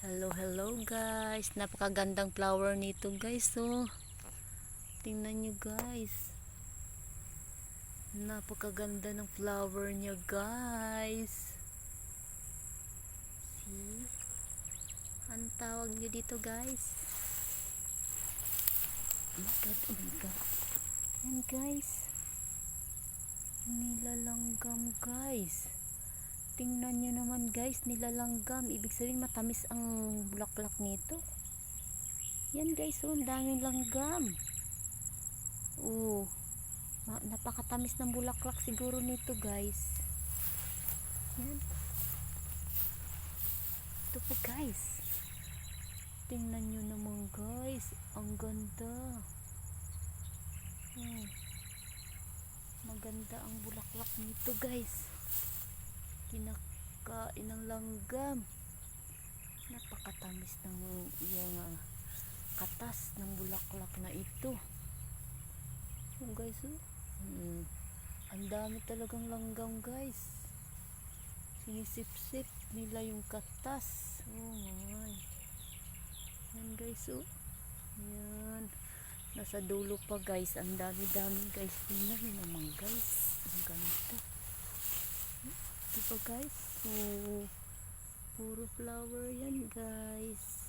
Hello guys. Napakagandang flower nito guys. Oh. Tingnan nyo guys. Napakaganda ng flower niya guys. See? Ang tawag nyo dito guys. Oh my god, oh my god. Yan guys. Nilalanggam guys. Tingnan nyo naman guys, nilalanggam. Ibig sabihin matamis ang bulaklak nito. Yan guys, oh, ang daming langgam. Oh, napakatamis ng bulaklak siguro nito guys. Yan. Ito po guys. Tingnan nyo naman guys, ang ganda. Maganda ang bulaklak nito guys. Kinakain ng langgam. Napakatamis ng iyang katas ng bulaklak na ito. So guys, ang dami talagang langgam guys. Sinisip-sip nila yung katas. Oh my. Yan guys, oh. Yan. Nasa dulo pa guys. Ang dami-dami guys. Tingnan naman guys. Ang ganda. Diba guys? So, puro flower yan guys.